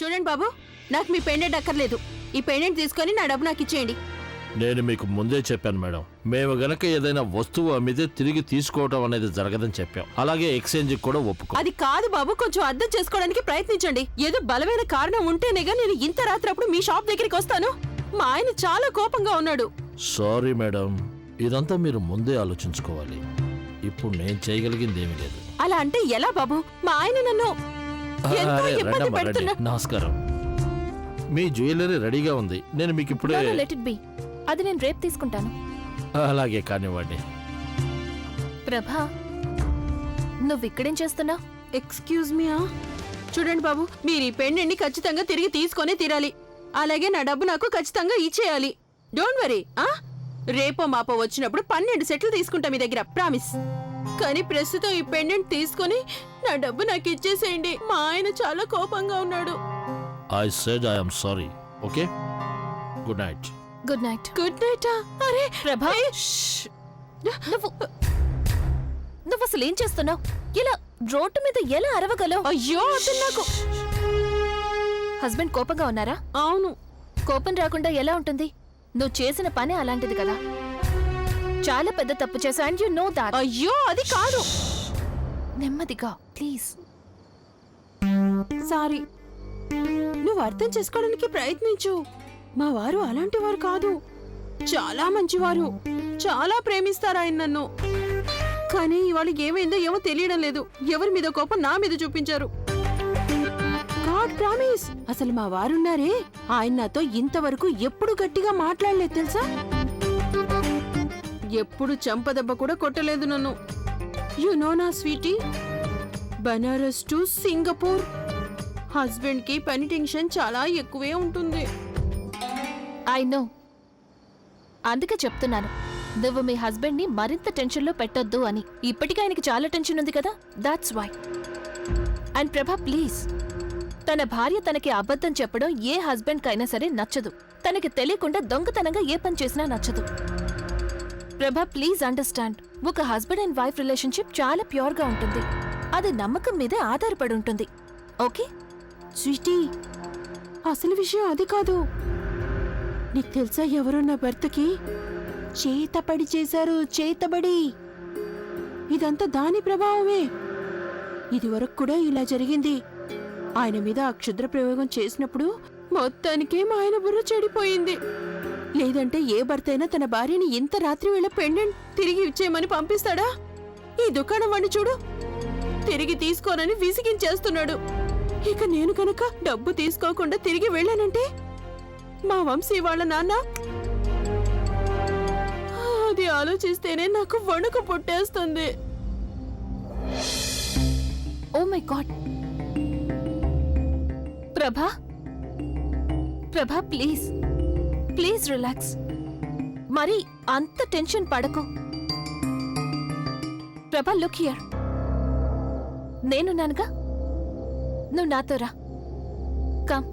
చూడండి బాబు, నాకు మీ పెండెంట్ అక్కర్లేదు. ఈ పెండెంట్ తీసుకొని నా డబ్బు నాకు ఇచ్చేయండి. నేను మీకు ముందే చెప్పాను మేడం, మేము గనక ఏదైనా వస్తువు అమ్మితే తిరిగి తీసుకోవడం అనేది జరగదని చెప్పాం. అలాగే ఎక్స్చేంజ్ కూడా ఒప్పుకో. అది కాదు బాబు, కొంచెం అర్థం చేసుకోవడానికి ప్రయత్నించండి. ఏదో బలమైన కారణం ఉంటేనేగా నేను ఇంత రాత్రప్పుడు మీ షాప్ దగ్గరికి వస్తాను. మా ఆయన చాలా కోపంగా ఉన్నాడు. సారీ మేడం, ఇదంతా మీరు ముందే ఆలోచించుకోవాలి. ఇప్పుడు నేను చేయగలిగింది ఏమీ లేదు. అలా అంటే ఎలా బాబు? మా ఆయన నన్ను ఎంతో ఇబ్బంది పెడుతున్నా. నమస్కారం. మీ జ్యువెలరీ రెడీగా ఉంది, నేను మీకు ఇప్పుడే. లెట్ ఇట్ బి, అది నేను రేపు తీసుకుంటాను. అలాగే కానివ్వండి. ప్రభా, నువ్వు ఇక్కడేం చేస్తున్నావు? Excuse me. చూడండి బాబు, మీరు ఈ పెండెంట్ని ఖచ్చితంగా తిరిగి తీసుకొని తీరాలి. అలాగే నా డబ్బు నాకు ఖచ్చితంగా ఇచ్చేయాలి. Don't worry. రేపో మాపో వచ్చినప్పుడు 12 సెట్లు తీసుకుంటా మీ దగ్గర, ప్రామిస్. కానీ ప్రస్తుతం ఈ పెండెంట్ తీసుకొని నా డబ్బు నాకు ఇచ్చేసేయండి. మా ఆయన చాలా కోపంగా ఉన్నాడు. I said I am sorry. Okay, good night. Good night. Good night. అరే ప్రభా, నువ్వు అసలు ఏం చేస్తున్నావు? ఇలా రోడ్డు మీద ఎలా అరవగలవు? అయ్యో, అతను నాకు. హస్బెండ్ కోపంగా ఉన్నారా? అవును. కోపం రాకుండా ఎలా ఉంటుంది? నువ్వు చేసిన పని అలాంటిది కదా. చాలా పెద్ద తప్పు చేశా, అండ్ యు నో దాట్. అయ్యో, అది కాదు. నెమ్మదిగా ప్లీజ్. సారీ. నువ్వు అర్థం చేసుకోవడానికి ప్రయత్నించు. మా వారు అలాంటి వారు కాదు, చాలా మంచివారు. చాలా ప్రేమిస్తారు ఆయన నన్ను. కానీ ఇవాళ ఏమైందో ఏమో తెలియడం లేదు. ఎవరి మీద కోపం నా మీద చూపించారు. గాడ్ ప్రామిస్, అసలు మా వారున్నారే, ఆయన నాతో ఇంతవరకు ఎప్పుడు గట్టిగా మాట్లాడలేదు తెలుసా. ఎప్పుడు చెంపదెబ్బ కూడా కొట్టలేదు నన్ను. యు నో నా sweetie, Banaras to Singapore. Husband కి పని టెన్షన్ చాలా ఎక్కువే ఉంటుంది. ఐ నో, అందుకే చెప్తున్నాను నువ్వు మీ హస్బెండ్ ని మరింత టెన్షన్ లో పెట్టొద్దు అని. ఇప్పటికే ఆయనకి చాలా టెన్షన్ ఉంది కదా, దాట్స్ వై. అండ్ ప్రభా ప్లీజ్, తన భార్య తనకి అబద్ధం చెప్పడం ఏ హస్బెండ్ కైనా సరే నచ్చదు. తనకి తెలియకుండా దొంగతనంగా ఏ పని చేసినా నచ్చదు. ప్రభా ప్లీజ్ అండర్స్టాండ్, ఒక హస్బెండ్ అండ్ వైఫ్ రిలేషన్షిప్ చాలా ప్యూర్ గా ఉంటుంది. అది నమ్మకం మీదే ఆధారపడి ఉంటుంది. ఓకే స్వీటీ, అసలు విషయం అది కాదు. నీకు తెలుసా ఎవరో నా భర్తకి చేతబడి చేశారు, చేతబడి. ఇదంతా దాని ప్రభావమే. ఇది వరకు కూడా ఇలా జరిగింది. ఆయన మీద ఆ క్షుద్ర ప్రయోగం చేసినప్పుడు మొత్తానికే మా ఆయన బుర్ర చెడిపోయింది. లేదంటే ఏ భర్త అయినా తన భార్యని ఇంత రాత్రి వేళ పెండెంట్ తిరిగి ఇచ్చేయమని పంపిస్తాడా? ఈ దుకాణం వాడిని చూడు, తిరిగి తీసుకోనని విసిగించేస్తున్నాడు. ఇక నేను కనుక డబ్బు తీసుకోకుండా తిరిగి వెళ్ళానంటే మా వంశీ వాళ్ళ నాన్న, అది ఆలోచిస్తేనే నాకు వణుకు పుట్టేస్తుంది. Oh my God. ప్రభా, ప్రభా ప్లీజ్ ప్లీజ్ రిలాక్స్. మరి అంత టెన్షన్ పడకు. ప్రభా లుక్ హియర్, నేనున్నానుగా, నువ్వు నాతో రా. కమ్.